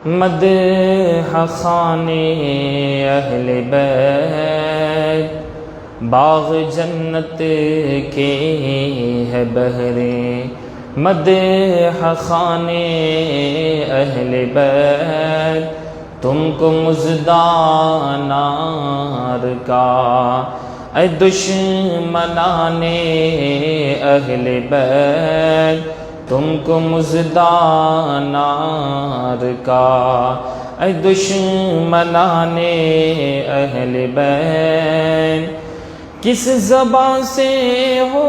مدح خانے اہل بیت باغ جنت کے ہے بہرے، مدح خانے اہل بیت تم کو مژدہ نار کا، اے دشمنان اہل بیت تم کو مژدہ نار کا، اے دشمنان اہل بیت کس زبان سے ہو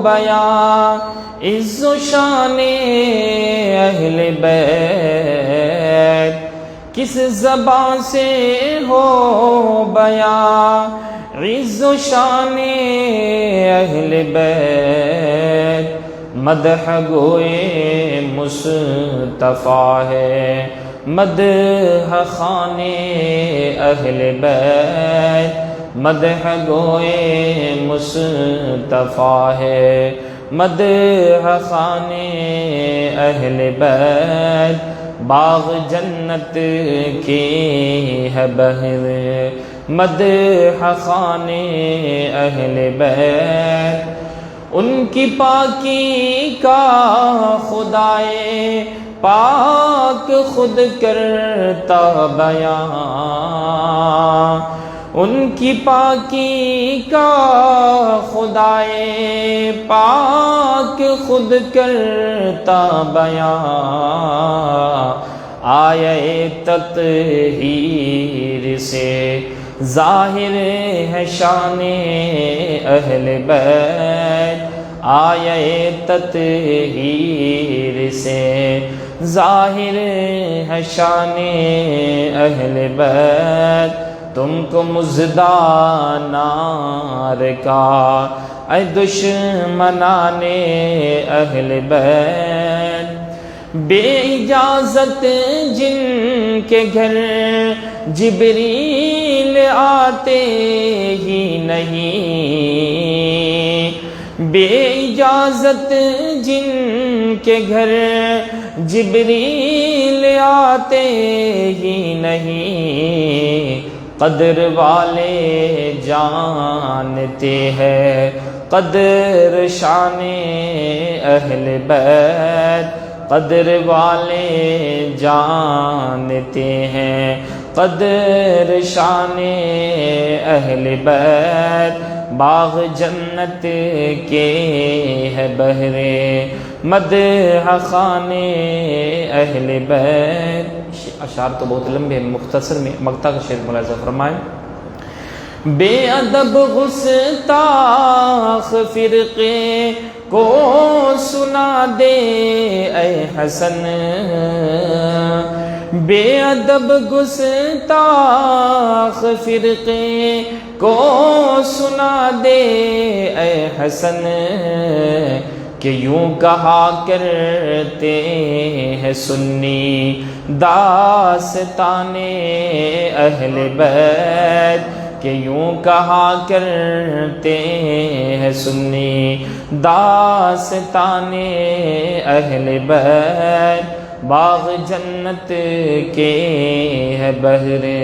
بیان عز و شان اہل بیت، کس زبان سے ہو بیان عز و شان اہل بیت، مدح گوئے مصطفیٰ ہے، مدح خانے اہل بیت، مدح گوئے مصطفیٰ ہے، مدح خانے اہل بیت باغ جنت کی ہے بہر، مدح خانے اہل بیت ان کی پاکی کا خدائے پاک خود کرتا بیان، ان کی پاکی کا خدائے پاک خود کرتا بیان، آیے تطہیر سے ظاہر ہے شان اہل بیت، آیے تطہیر سے ظاہر ہے شان اہل بیت، تم کو مژدہ نار کا، اے دشمنان اہل بیت بے اجازت جن کے گھر جبریل آتے ہی نہیں، بے اجازت جن کے گھر جبریل آتے ہی نہیں، قدر والے جانتے ہیں قدر شان اہل بیت، قدر والے جانتے ہیں قدر شان اہل بیت باغ جنت کے ہے بہرے، مدح خانے اہل بیت۔ اشعار تو بہت لمبے ہیں، مختصر میں مقطع کا شعر ملاحظہ فرمائیں۔ بے ادب گستاخ فرقے کو سنا دے اے حسن، بے ادب گستاخ فرقے کو سنا دے اے حسن، کہ یوں کہا کرتے ہیں سنی داستان اہل بیت، کہ یوں کہا کرتے ہیں سنی داستان اہل بیت باغ جنت کے ہے بہرے،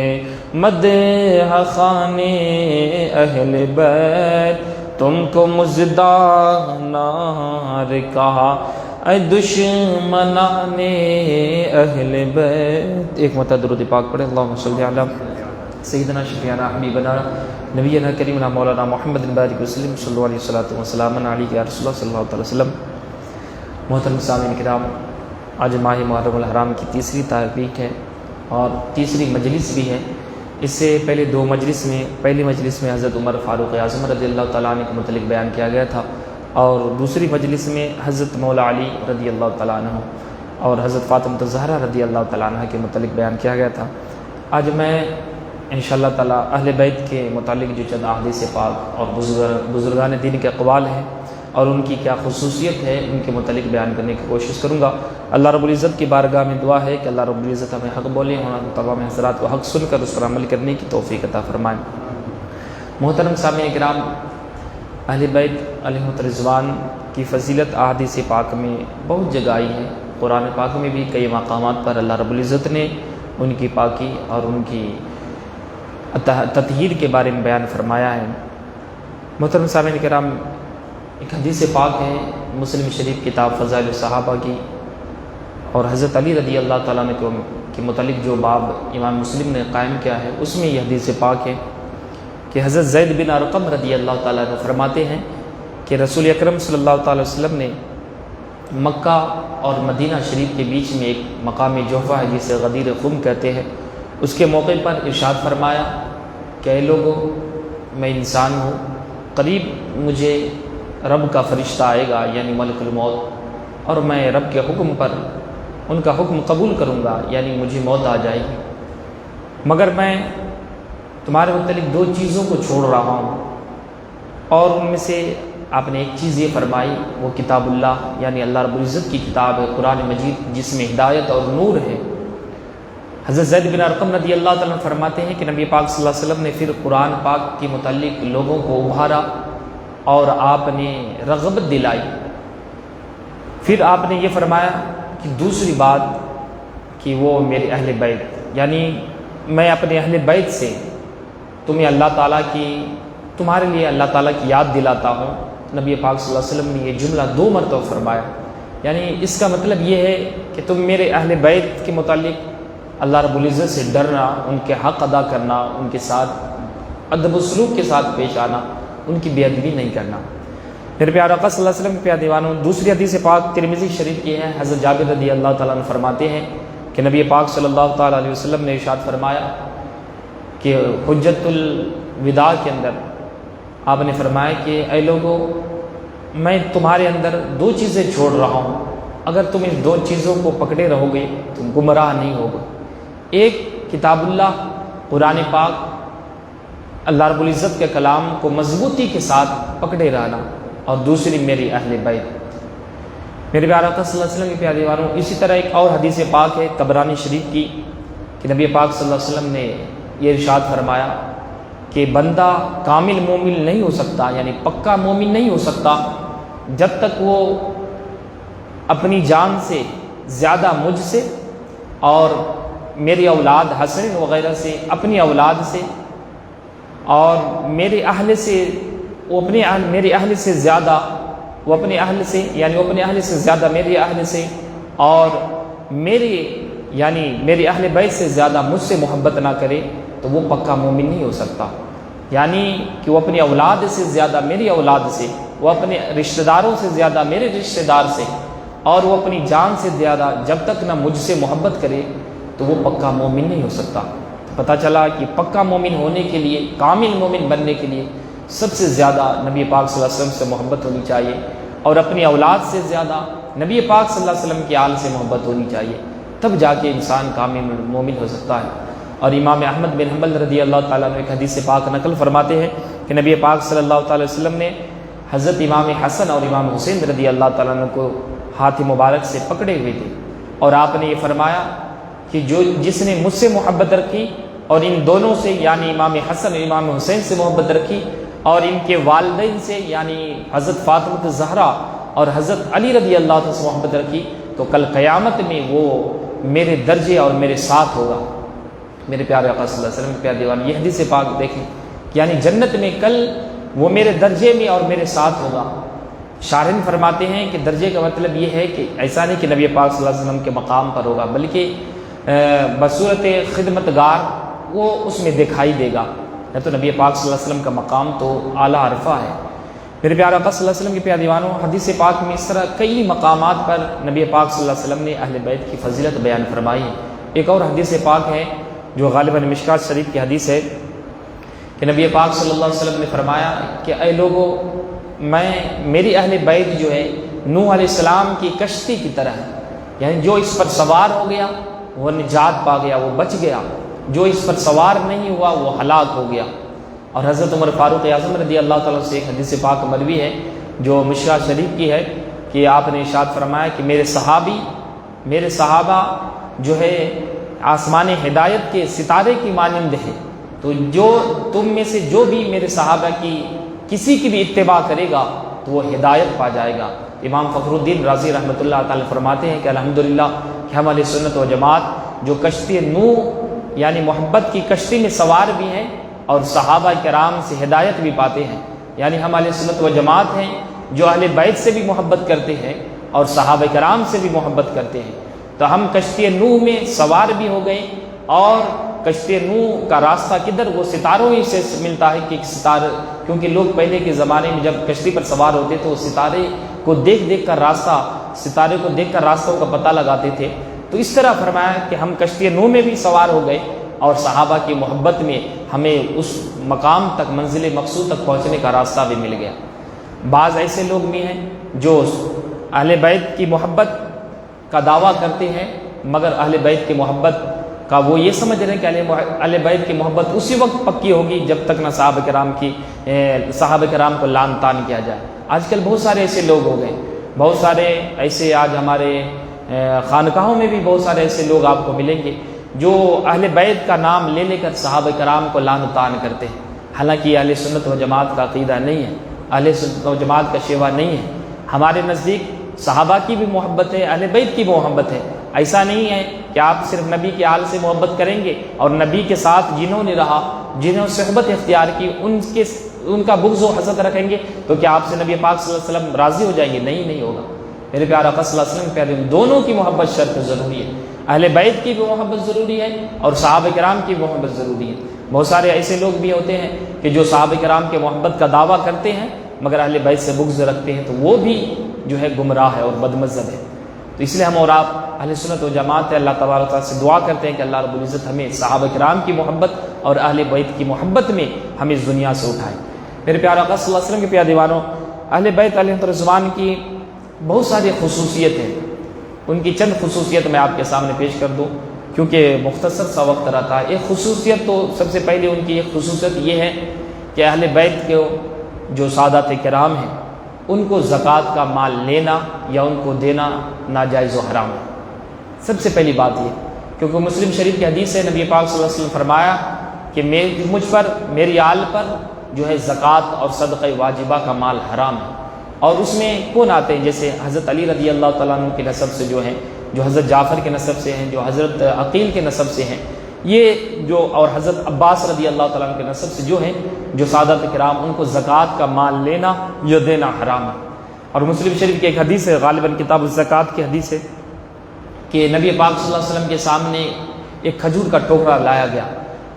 مدح خانے اہل بیت تم کو مژدہ نار کہا، اے دشمنان اہل بیت۔ ایک مرتبہ درود پاک پڑھیں، اللہم صلی علی سیدنا شفیعنا حبیبنا نبینا کریمنا مولانا محمد بارک وسلم صلی اللہ علیہ وسلم علیہ یا رسول اللہ صلی اللہ علیہ وسلم۔ محترم سامعین کرام، آج ماہ محرم الحرام کی تیسری تاریخ ہے اور تیسری مجلس بھی ہے۔ اس سے پہلے دو مجلس میں، پہلی مجلس میں حضرت عمر فاروق اعظم رضی اللہ تعالیٰ عنہ کے متعلق بیان کیا گیا تھا، اور دوسری مجلس میں حضرت مولا علی رضی اللہ تعالیٰ عنہ اور حضرت فاطمہ الزہرا رضی اللہ تعالیٰ عنہ کے متعلق بیان کیا گیا تھا۔ آج میں انشاءاللہ تعالیٰ اہل بیت کے متعلق جو چند احادیث پاک اور بزرگان دین کے اقوال ہیں اور ان کی کیا خصوصیت ہے ان کے متعلق بیان کرنے کی کوشش کروں گا۔ اللہ رب العزت کی بارگاہ میں دعا ہے کہ اللہ رب العزت ہمیں حق بولے اور تمام حضرات کو حق سن کر اس پر عمل کرنے کی توفیق عطا فرمائیں۔ محترم سامعین کرام، اہل بیت علیہم الرضوان کی فضیلت احادیث پاک میں بہت جگہ آئی ہے، قرآن پاک میں بھی کئی مقامات پر اللہ رب العزت نے ان کی پاکی اور ان کی تطہیر کے بارے میں بیان فرمایا ہے۔ محترم سامعین کرام، ایک حدیث پاک ہے مسلم شریف کتاب فضائل الصحابہ کی، اور حضرت علی رضی اللہ تعالیٰ عنہ کے متعلق جو باب امام مسلم نے قائم کیا ہے اس میں یہ حدیث پاک ہے کہ حضرت زید بن ارقم رضی اللہ تعالیٰ عنہ فرماتے ہیں کہ رسول اکرم صلی اللہ تعالیٰ وسلم نے مکہ اور مدینہ شریف کے بیچ میں ایک مقام جوفہ ہے جسے غدیر خم کہتے ہیں، اس کے موقع پر ارشاد فرمایا کہ اے لوگو، میں انسان ہوں، قریب مجھے رب کا فرشتہ آئے گا یعنی ملک الموت، اور میں رب کے حکم پر ان کا حکم قبول کروں گا یعنی مجھے موت آ جائے گی، مگر میں تمہارے متعلق دو چیزوں کو چھوڑ رہا ہوں، اور ان میں سے آپ نے ایک چیز یہ فرمائی، وہ کتاب اللہ یعنی اللہ رب العزت کی کتاب ہے قرآن مجید، جس میں ہدایت اور نور ہے۔ حضرت زید بن ارقم رضی اللہ تعالیٰ عنہ فرماتے ہیں کہ نبی پاک صلی اللہ علیہ وسلم نے پھر قرآن پاک کے متعلق لوگوں کو ابھارا اور آپ نے رغبت دلائی۔ پھر آپ نے یہ فرمایا کہ دوسری بات کہ وہ میرے اہل بیت، یعنی میں اپنے اہل بیت سے تمہیں اللہ تعالیٰ کی، تمہارے لیے اللہ تعالیٰ کی یاد دلاتا ہوں۔ نبی پاک صلی اللہ علیہ وسلم نے یہ جملہ 2 مرتبہ فرمایا، یعنی اس کا مطلب یہ ہے کہ تم میرے اہل بیت کے متعلق اللہ رب العزت سے ڈرنا، ان کے حق ادا کرنا، ان کے ساتھ ادب و سلوک کے ساتھ پیش آنا، ان کی بے ادبی نہیں کرنا۔ میرے پیارے آقا صلی اللہ علیہ وسلم کے پیارے دیوانوں، دوسری حدیث پاک ترمذی شریف کی ہے، حضرت جابر رضی اللہ تعالیٰ عنہ فرماتے ہیں کہ نبی پاک صلی اللہ تعالیٰ علیہ وسلم نے ارشاد فرمایا کہ حجۃ الوداع کے اندر آپ نے فرمایا کہ اے لوگو، میں تمہارے اندر 2 چیزیں چھوڑ رہا ہوں، اگر تم ان 2 چیزوں کو پکڑے رہو گے تم گمراہ نہیں ہوگے۔ ایک کتاب اللہ قرآن پاک، اللہ رب العزت کے کلام کو مضبوطی کے ساتھ پکڑے رہنا، اور دوسری میری اہل بیت۔ میرے پیارے آقا صلی اللہ علیہ وسلم کے پیارے دیوانوں، اسی طرح ایک اور حدیث پاک ہے طبرانی شریف کی کہ نبی پاک صلی اللہ علیہ وسلم نے یہ ارشاد فرمایا کہ بندہ کامل مومن نہیں ہو سکتا، یعنی پکا مومن نہیں ہو سکتا جب تک وہ اپنی جان سے زیادہ مجھ سے اور میری اولاد حسن وغیرہ سے، اپنی اولاد سے اور میرے اہل سے، وہ اپنے اہل، میرے اہل سے زیادہ وہ اپنے اہل سے، یعنی وہ اپنے اہل سے زیادہ میرے اہل سے، اور میرے یعنی میرے اہل بیت سے زیادہ مجھ سے محبت نہ کرے تو وہ پکا مومن نہیں ہو سکتا۔ یعنی کہ وہ اپنی اولاد سے زیادہ میری اولاد سے، وہ اپنے رشتہ داروں سے زیادہ میرے رشتہ دار سے، اور وہ اپنی جان سے زیادہ جب تک نہ مجھ سے محبت کرے تو وہ پکا مومن نہیں ہو سکتا۔ پتہ چلا کہ پکا مومن ہونے کے لیے، کامل مومن بننے کے لیے سب سے زیادہ نبی پاک صلی اللہ علیہ وسلم سے محبت ہونی چاہیے، اور اپنی اولاد سے زیادہ نبی پاک صلی اللہ علیہ وسلم کے آل سے محبت ہونی چاہیے، تب جا کے انسان کامل مومن ہو سکتا ہے۔ اور امام احمد بن حنبل رضی اللہ تعالیٰ عنہ ایک حدیث پاک نقل فرماتے ہیں کہ نبی پاک صلی اللہ تعالیٰ علیہ وسلم نے حضرت امام حسن اور امام حسین رضی اللہ تعالیٰ عنہ کو ہاتھ مبارک سے پکڑے ہوئے تھے، اور آپ نے یہ فرمایا کہ جس نے مجھ سے محبت رکھی اور ان دونوں سے یعنی امام حسن اور امام حسین سے محبت رکھی، اور ان کے والدین سے یعنی حضرت فاطمہ الزہرا اور حضرت علی رضی اللہ عنہ سے محبت رکھی، تو کل قیامت میں وہ میرے درجے اور میرے ساتھ ہوگا۔ میرے پیارے آقا صلی اللہ علیہ وسلم کے پیارے دیوان، یہ حدیث پاک دیکھیں، یعنی جنت میں کل وہ میرے درجے میں اور میرے ساتھ ہوگا۔ شارحین فرماتے ہیں کہ درجے کا مطلب یہ ہے کہ ایسا نہیں کہ نبی پاک صلی اللہ علیہ وسلم کے مقام پر ہوگا، بلکہ بصورت خدمتگار وہ اس میں دکھائی دے گا، نہ تو نبی پاک صلی اللہ علیہ وسلم کا مقام تو اعلیٰ عرفہ ہے۔ میرے پیارے آقا صلی اللہ علیہ وسلم کے پیارے دیوانوں، حدیث پاک میں اس طرح کئی مقامات پر نبی پاک صلی اللہ علیہ وسلم نے اہل بیت کی فضیلت بیان فرمائی ہے۔ ایک اور حدیث پاک ہے جو غالباً مشکات شریف کی حدیث ہے کہ نبی پاک صلی اللہ علیہ وسلم نے فرمایا کہ اے لوگو، میری اہل بیت جو ہے نوح علیہ السلام کی کشتی کی طرح ہے، یعنی جو اس پر سوار ہو گیا وہ نجات پا گیا، وہ بچ گیا، جو اس پر سوار نہیں ہوا وہ ہلاک ہو گیا۔ اور حضرت عمر فاروق اعظم رضی اللہ تعالیٰ سے ایک حدیث پاک مروی ہے جو مشکات شریف کی ہے کہ آپ نے ارشاد فرمایا کہ میرے صحابہ جو ہے آسمان ہدایت کے ستارے کی مانند ہے، تو جو تم میں سے جو بھی میرے صحابہ کی کسی کی بھی اتباع کرے گا تو وہ ہدایت پا جائے گا۔ امام فخر الدین رازی رحمۃ اللہ تعالی فرماتے ہیں کہ الحمدللہ کہ ہم اہل سنت و جماعت جو کشتی نوح یعنی محبت کی کشتی میں سوار بھی ہیں اور صحابہ کرام سے ہدایت بھی پاتے ہیں، یعنی ہم اہل سنت و جماعت ہیں جو اہل بیت سے بھی محبت کرتے ہیں اور صحابہ کرام سے بھی محبت کرتے ہیں۔ تو ہم کشتی نوح میں سوار بھی ہو گئے، اور کشتی نوح کا راستہ کدھر؟ وہ ستاروں ہی سے ملتا ہے کہ ستارے، کیونکہ لوگ پہلے کے زمانے میں جب کشتی پر سوار ہوتے تو وہ ستارے کو دیکھ کر ستارے کو دیکھ کر راستوں کا پتہ لگاتے تھے۔ تو اس طرح فرمایا کہ ہم کشتی نوح میں بھی سوار ہو گئے اور صحابہ کی محبت میں ہمیں اس مقام تک، منزل مقصود تک پہنچنے کا راستہ بھی مل گیا۔ بعض ایسے لوگ بھی ہیں جو اہل بیت کی محبت کا دعویٰ کرتے ہیں، مگر اہل بیت کی محبت کا وہ یہ سمجھ رہے ہیں کہ اہل بیت کی محبت اسی وقت پکی ہوگی جب تک نہ صحابہ کرام کو لعن طعن کیا جائے۔ آج کل بہت سارے ایسے لوگ ہو گئے، بہت سارے ایسے آج ہمارے خانقاہوں میں بھی بہت سارے ایسے لوگ آپ کو ملیں گے جو اہل بیت کا نام لے کر صحابہ کرام کو لعن طعن کرتے ہیں، حالانکہ یہ اہل سنت و جماعت کا عقیدہ نہیں ہے، اہل سنت و جماعت کا شیوا نہیں ہے۔ ہمارے نزدیک صحابہ کی بھی محبت ہے، اہل بیت کی بھی محبت ہے۔ ایسا نہیں ہے کہ آپ صرف نبی کے آل سے محبت کریں گے اور نبی کے ساتھ جنہوں نے رہا، جنہوں نے صحبت اختیار کی، ان کا بغض و حسد رکھیں گے تو کیا آپ سے نبی پاک صلی اللہ علیہ وسلم راضی ہو جائیں گے؟ نہیں ہوگا۔ میرے پیارے آقا صلی اللہ علیہ وسلم پیارے دونوں کی محبت شرط ضروری ہے، اہل بیت کی بھی محبت ضروری ہے اور صحابہ کرام کی بھی محبت ضروری ہے۔ بہت سارے ایسے لوگ بھی ہوتے ہیں کہ جو صحابہ کرام کے محبت کا دعویٰ کرتے ہیں مگر اہل بیت سے بغض رکھتے ہیں، تو وہ بھی جو ہے گمراہ ہے اور بد مذہب ہے۔ تو اس لیے ہم اور آپ اہل سنت و جماعت اللہ تبارک و تعالیٰ سے دعا کرتے ہیں کہ اللہ رب العزت ہمیں صحابہ کرام کی محبت اور اہل بیت کی محبت میں ہمیں اس دنیا سے اٹھائے۔ میرے پیارے آقا صلی اللہ علیہ وسلم کے پیارے دیوانوں، اہل بیت علیہ رضوان کی بہت ساری خصوصیت ہیں، ان کی چند خصوصیت میں آپ کے سامنے پیش کر دوں کیونکہ مختصر سا وقت رہتا ہے۔ ایک خصوصیت تو سب سے پہلے ان کی ایک خصوصیت یہ ہے کہ اہل بیت کے جو سادات کرام ہیں ان کو زکوٰۃ کا مال لینا یا ان کو دینا ناجائز و حرام ہے۔ سب سے پہلی بات یہ، کیونکہ مسلم شریف کی حدیث ہے، نبی پاک صلی اللہ علیہ وسلم فرمایا کہ مجھ پر، میری آل پر جو ہے زکوٰۃ اور صدقہ واجبہ کا مال حرام ہے۔ اور اس میں کون آتے ہیں؟ جیسے حضرت علی رضی اللہ تعالیٰ عنہ کے نسب سے جو ہیں، جو حضرت جعفر کے نسب سے ہیں، جو حضرت عقیل کے نسب سے ہیں، یہ جو اور حضرت عباس رضی اللہ تعالیٰ عنہ کے نسب سے جو ہیں، جو سادات کرام، ان کو زکوٰۃ کا مال لینا یا دینا حرام ہے۔ اور مسلم شریف کی ایک حدیث ہے، غالباً کتاب الزکوٰۃ کی حدیث ہے، کہ نبی پاک صلی اللہ علیہ وسلم کے سامنے ایک کھجور کا ٹوکرا لایا گیا،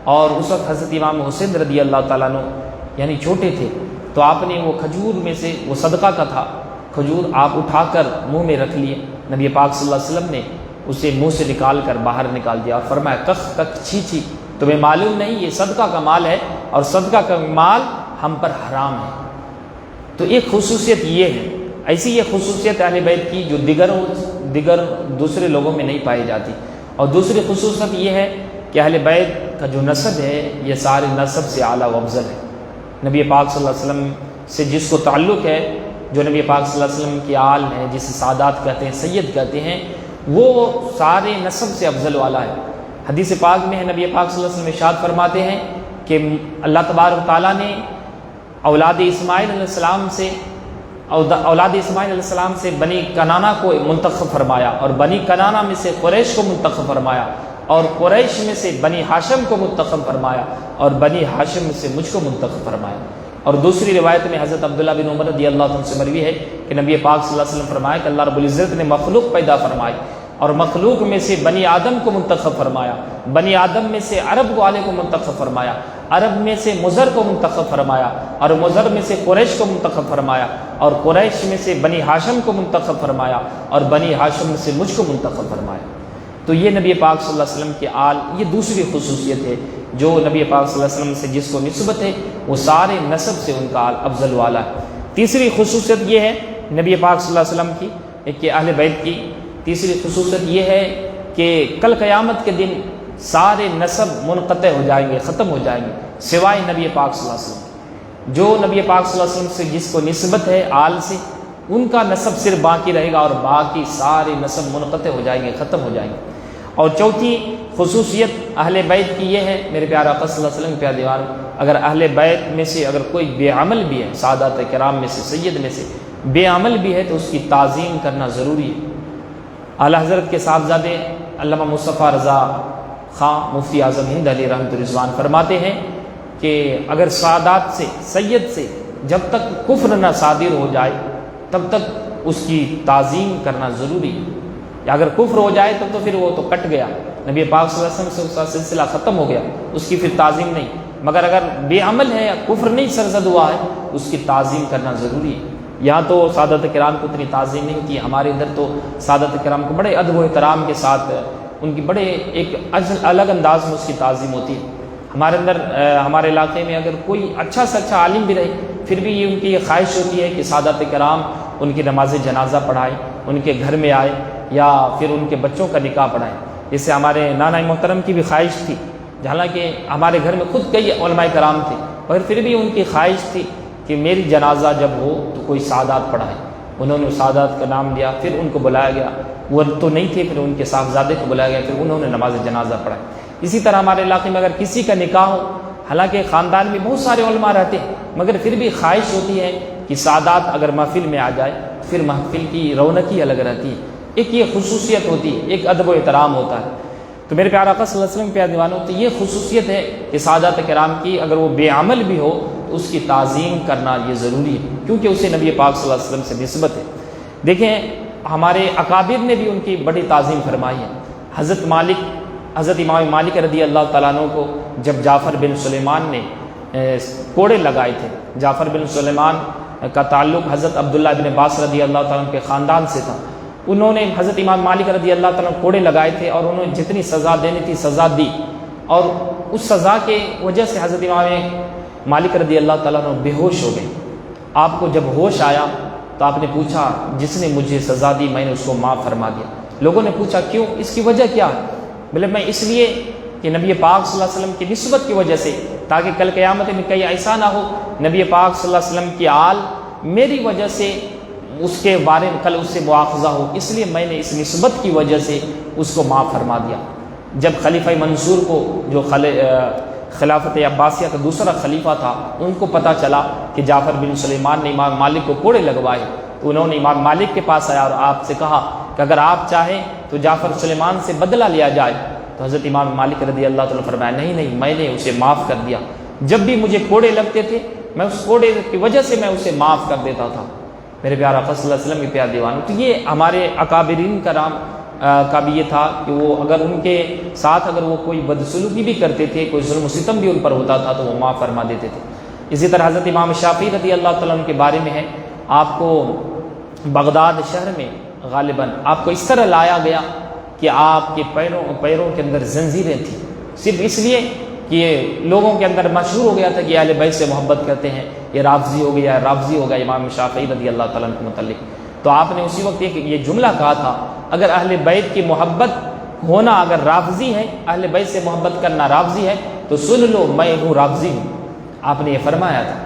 اور اس وقت حضرت امام حسین رضی اللہ تعالیٰ عنہ یعنی چھوٹے تھے، تو آپ نے وہ کھجور میں سے، وہ صدقہ کا تھا، کھجور آپ اٹھا کر منہ میں رکھ لیے۔ نبی پاک صلی اللہ علیہ وسلم نے اسے منہ سے نکال کر باہر نکال دیا اور فرمایا کخ کخ چھی چھی، تمہیں معلوم نہیں یہ صدقہ کا مال ہے اور صدقہ کا مال ہم پر حرام ہے۔ تو ایک خصوصیت یہ ہے، ایسی یہ خصوصیت اہل بیت کی جو دیگر دوسرے لوگوں میں نہیں پائی جاتی۔ اور دوسری خصوصیت یہ ہے کہ اہل بیت کا جو نسب ہے یہ سارے نسب سے اعلیٰ و افضل ہے۔ نبی پاک صلی اللہ علیہ وسلم سے جس کو تعلق ہے، جو نبی پاک صلی اللہ علیہ وسلم کی آل ہیں، جسے سادات کہتے ہیں، سید کہتے ہیں، وہ سارے نسب سے افضل والا ہے۔ حدیث پاک میں ہے، نبی پاک صلی اللہ علیہ وسلم ارشاد فرماتے ہیں کہ اللہ تبارک و تعالیٰ نے اولاد اسماعیل علیہ السلام سے بنی کنانہ کو منتخب فرمایا، اور بنی کنانہ میں سے قریش کو منتخب فرمایا، اور قریش میں سے بنی ہاشم کو منتخب فرمایا، اور بنی ہاشم میں سے مجھ کو منتخب فرمایا۔ اور دوسری روایت میں حضرت عبداللہ بن عمر رضی اللہ عنہ سے مروی ہے کہ نبی پاک صلی اللہ علیہ وسلم فرمایا کہ اللہ رب العزت نے مخلوق پیدا فرمائی اور مخلوق میں سے بنی آدم کو منتخب فرمایا، بنی آدم میں سے عرب والے کو منتخب فرمایا، عرب میں سے مضر کو منتخب فرمایا، اور مضر میں سے قریش کو منتخب فرمایا، اور قریش میں سے بنی ہاشم کو منتخب فرمایا، اور بنی ہاشم میں سے مجھ کو منتخب فرمایا۔ تو یہ نبی پاک صلی اللہ علیہ وسلم کے آل، یہ دوسری خصوصیت ہے جو نبی پاک صلی اللہ علیہ وسلم سے جس کو نسبت ہے وہ سارے نسب سے ان کا آل افضل والا ہے۔ تیسری خصوصیت یہ ہے نبی پاک صلی اللہ علیہ وسلم کی، کہ اہل بیت کی تیسری خصوصیت یہ ہے کہ کل قیامت کے دن سارے نسب منقطع ہو جائیں گے، ختم ہو جائیں گے، سوائے نبی پاک صلی اللہ علیہ وسلم۔ جو نبی پاک صلی اللہ علیہ وسلم سے جس کو نسبت ہے آل سے، ان کا نسب صرف باقی رہے گا، اور باقی سارے نسب منقطع ہو جائیں گے، ختم ہو جائیں گے۔ اور چوتھی خصوصیت اہل بیت کی یہ ہے میرے پیارے آقا صلی اللہ علیہ وسلم کے پیارے دیوان، اگر اہل بیت میں سے اگر کوئی بے عمل بھی ہے، سادات کرام میں سے، سید میں سے بے عمل بھی ہے، تو اس کی تعظیم کرنا ضروری ہے۔ اعلیٰ حضرت کے صاحبزادے علامہ مصطفیٰ رضا خاں مفتی اعظم ہند علیہ رحمۃ الرضوان فرماتے ہیں کہ اگر سادات سے، سید سے جب تک کفر نہ صادر ہو جائے تب تک اس کی تعظیم کرنا ضروری ہے، یا اگر کفر ہو جائے تب تو پھر وہ تو کٹ گیا، نبی پاک صلی اللہ علیہ وسلم سے اس کا سلسلہ ختم ہو گیا، اس کی پھر تعظیم نہیں، مگر اگر بے عمل ہے یا کفر نہیں سرزد ہوا ہے اس کی تعظیم کرنا ضروری ہے۔ یہاں تو سادات کرام کو اتنی تعظیم نہیں ہوتی، ہمارے ادھر تو سادات کرام کو بڑے ادب و احترام کے ساتھ ان کی بڑے ایک الگ انداز میں اس کی تعظیم ہوتی ہے۔ ہمارے اندر ہمارے علاقے میں اگر کوئی اچھا سے اچھا عالم بھی رہے پھر بھی یہ ان کی یہ خواہش ہوتی ہے کہ سادات کرام ان کی نماز جنازہ پڑھائیں، ان کے گھر میں آئے یا پھر ان کے بچوں کا نکاح پڑھائیں۔ اس سے ہمارے نانا محترم کی بھی خواہش تھی، حالانکہ ہمارے گھر میں خود کئی علماء کرام تھے، مگر پھر بھی ان کی خواہش تھی کہ میری جنازہ جب ہو تو کوئی سادات پڑھائے۔ انہوں نے سادات کا نام لیا، پھر ان کو بلایا گیا، وہ تو نہیں تھے، پھر ان کے صاحبزادے کو بلایا گیا، پھر انہوں نے نماز جنازہ پڑھائی۔ اسی طرح ہمارے علاقے میں اگر کسی کا نکاح ہو، حالانکہ خاندان میں بہت سارے علماء رہتے ہیں مگر پھر بھی خواہش ہوتی ہے کہ سادات اگر محفل میں آ جائے پھر محفل کی رونق ہی الگ رہتی ہے، ایک یہ خصوصیت ہوتی ہے، ایک ادب و احترام ہوتا ہے۔ تو میرے پیارے آقا صلی اللہ علیہ وسلم کے پیارے دیوانوں، تو یہ خصوصیت ہے کہ سادات کرام کی اگر وہ بے عمل بھی ہو تو اس کی تعظیم کرنا یہ ضروری ہے، کیونکہ اسے نبی پاک صلی اللہ علیہ وسلم سے نسبت ہے۔ دیکھیں ہمارے اکابر نے بھی ان کی بڑی تعظیم فرمائی ہے۔ حضرت امام مالک رضی اللہ تعالیٰ عنہ کو جب جعفر بن سلیمان نے کوڑے لگائے تھے، جعفر بن سلیمان کا تعلق حضرت عبداللہ بن عباس رضی اللہ تعالیٰ عنہ کے خاندان سے تھا، انہوں نے حضرت امام مالک رضی اللہ تعالیٰ عنہ کوڑے لگائے تھے اور انہوں نے جتنی سزا دینی تھی سزا دی، اور اس سزا کے وجہ سے حضرت امام مالک رضی اللہ تعالیٰ عنہ بے ہوش ہو گئے۔ آپ کو جب ہوش آیا تو آپ نے پوچھا جس نے مجھے سزا دی میں نے اس کو معاف فرما دیا۔ لوگوں نے پوچھا کیوں، اس کی وجہ کیا ہے؟ بولے میں اس لیے کہ نبی پاک صلی اللہ علیہ وسلم کی نسبت کی وجہ سے، تاکہ کل قیامت میں کہیں ایسا نہ ہو نبی پاک صلی اللہ علیہ وسلم کی آل میری وجہ سے اس کے بارے میں کل اس سے مواخذہ ہو، اس لیے میں نے اس نسبت کی وجہ سے اس کو معاف فرما دیا۔ جب خلیفہ منصور کو، جو خلافت عباسیہ کا دوسرا خلیفہ تھا، ان کو پتہ چلا کہ جعفر بن سلیمان نے امام مالک کو کوڑے لگوائے، تو انہوں نے امام مالک کے پاس آیا اور آپ سے کہا کہ اگر آپ چاہیں تو جعفر سلیمان سے بدلہ لیا جائے، تو حضرت امام مالک رضی اللہ تعالیٰ فرمایا نہیں میں نے اسے معاف کر دیا، جب بھی مجھے کوڑے لگتے تھے میں اس کوڑے کی وجہ سے میں اسے معاف کر دیتا تھا۔ میرے پیارے آقا صلی اللہ علیہ وسلم کے پیارے دیوانوں، تو یہ ہمارے اکابرین کرام کا بھی یہ تھا کہ وہ اگر ان کے ساتھ اگر وہ کوئی بدسلوکی بھی کرتے تھے، کوئی ظلم و ستم بھی ان پر ہوتا تھا تو وہ معاف فرما دیتے تھے۔ اسی طرح حضرت امام شافعی رضی اللہ تعالیٰ عنہ کے بارے میں ہے، آپ کو بغداد شہر میں غالباً آپ کو اس طرح لایا گیا کہ آپ کے پیروں کے اندر زنجیریں تھیں، صرف اس لیے کہ یہ لوگوں کے اندر مشہور ہو گیا تھا کہ اہل بیت سے محبت کرتے ہیں، یہ رافضی ہو گیا، رافضی ہو گیا امام شافعی رضی اللہ تعالیٰ عنہ کے متعلق۔ تو آپ نے اسی وقت یہ جملہ کہا تھا، اگر اہل بیت کی محبت ہونا اگر رافضی ہے، اہل بیت سے محبت کرنا رافضی ہے تو سن لو میں ہوں رافضی ہوں، آپ نے یہ فرمایا تھا۔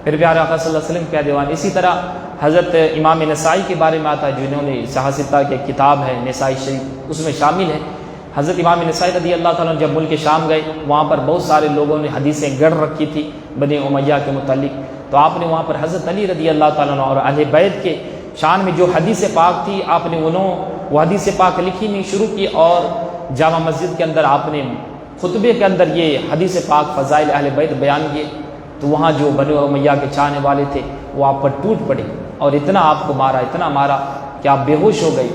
پھر پیارے آقا صلی اللہ علیہ وسلم کے دیوان، اسی طرح حضرت امام نسائی کے بارے میں آتا ہے، جنہوں نے صحاستہ کی کتاب ہے نسائی شریف، اس میں شامل ہے۔ حضرت امام نسائی رضی اللہ تعالیٰ جب ملک شام گئے، وہاں پر بہت سارے لوگوں نے حدیثیں گڑھ رکھی تھی بنی امیہ کے متعلق، تو آپ نے وہاں پر حضرت علی رضی اللہ تعالیٰ اور اہل بیت کے شان میں جو حدیث پاک تھی، آپ نے وہ حدیث پاک لکھی نہیں شروع کی، اور جامع مسجد کے اندر آپ نے خطبے کے اندر یہ حدیث پاک فضائل اہل بیت بیان کیے، تو وہاں جو بنی امیہ کے چاہنے والے تھے وہ آپ پر ٹوٹ پڑے اور اتنا آپ کو مارا، اتنا مارا کہ آپ بے ہوش ہو گئی،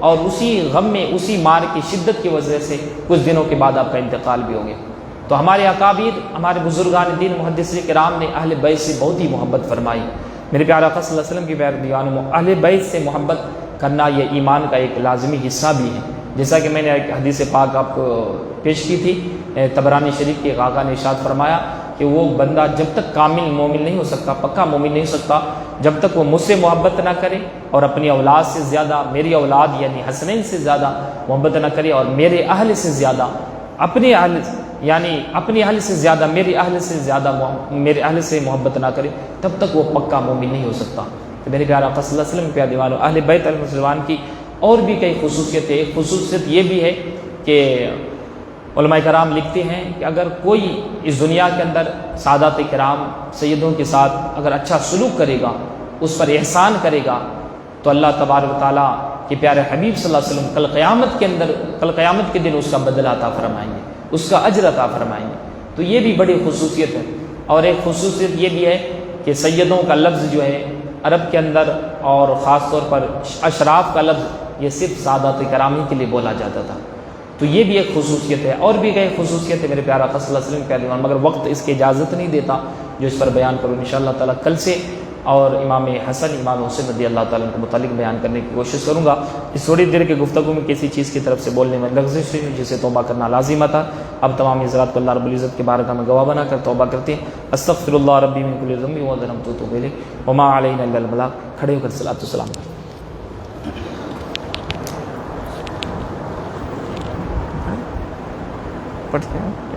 اور اسی غم میں، اسی مار کی شدت کی وجہ سے کچھ دنوں کے بعد آپ کا انتقال بھی ہو گیا۔ تو ہمارے اکابر، ہمارے بزرگان دین محدثین کرام نے اہل بیت سے بہت ہی محبت فرمائی۔ میرے پیارے آقا صلی اللہ علیہ وسلم کی پیارے دیوانوں، اہل بیت سے محبت کرنا یہ ایمان کا ایک لازمی حصہ بھی ہے، جیسا کہ میں نے ایک حدیث پاک آپ کو پیش کی تھی، طبرانی شریف کے آقا نے ارشاد فرمایا کہ وہ بندہ جب تک کامل مومن نہیں ہو سکتا، پکا مومن نہیں ہو سکتا، جب تک وہ مجھ سے محبت نہ کرے اور اپنی اولاد سے زیادہ، میری اولاد یعنی حسنین سے زیادہ محبت نہ کرے، اور میرے اہل سے زیادہ اپنے اہل، یعنی اپنے اہل سے زیادہ میرے اہل سے زیادہ میرے اہل سے محبت نہ کرے، تب تک وہ پکا مومن نہیں ہو سکتا۔ تو میرے پیارے آقا صلی اللہ علیہ وسلم کے دیوانوں، اہل بیت علیہ السلام کی اور بھی کئی خصوصیت ہے۔ ایک خصوصیت یہ بھی ہے کہ علماء کرام لکھتے ہیں کہ اگر کوئی اس دنیا کے اندر سادات کرام سیدوں کے ساتھ اگر اچھا سلوک کرے گا، اس پر احسان کرے گا، تو اللہ تبارک و تعالیٰ کے پیارے حبیب صلی اللہ علیہ وسلم کل قیامت کے دن اس کا بدلہ عطا فرمائیں گے، اس کا اجر عطا فرمائیں گے۔ تو یہ بھی بڑی خصوصیت ہے۔ اور ایک خصوصیت یہ بھی ہے کہ سیدوں کا لفظ جو ہے عرب کے اندر اور خاص طور پر اشراف کا لفظ یہ صرف سادات کرام کے لیے بولا جاتا تھا۔ تو یہ بھی ایک خصوصیت ہے، اور بھی کئی خصوصیت ہے میرے پیارا آقا صلی اللہ علیہ وسلم کے ایمان، مگر وقت اس کی اجازت نہیں دیتا جو اس پر بیان کروں۔ انشاءاللہ تعالیٰ کل سے اور امام حسن امام حسین رضی اللہ تعالیٰ کے متعلق بیان کرنے کی کوشش کروں گا۔ اس تھوڑی دیر کے گفتگو میں کسی چیز کی طرف سے بولنے میں لغزش ہوئی جسے توبہ کرنا لازم تھا۔ اب تمام حضرات کو اللہ رب العزت کے بارگاہ میں گواہ بنا کر توبہ کرتے ہیں۔ استغفر اللہ ربی من کل ذنب وظلمت توب الیہ وما علینا الا البلاغ۔ کھڑے ہو کر صلاۃ و سلام پڑھتے ہیں۔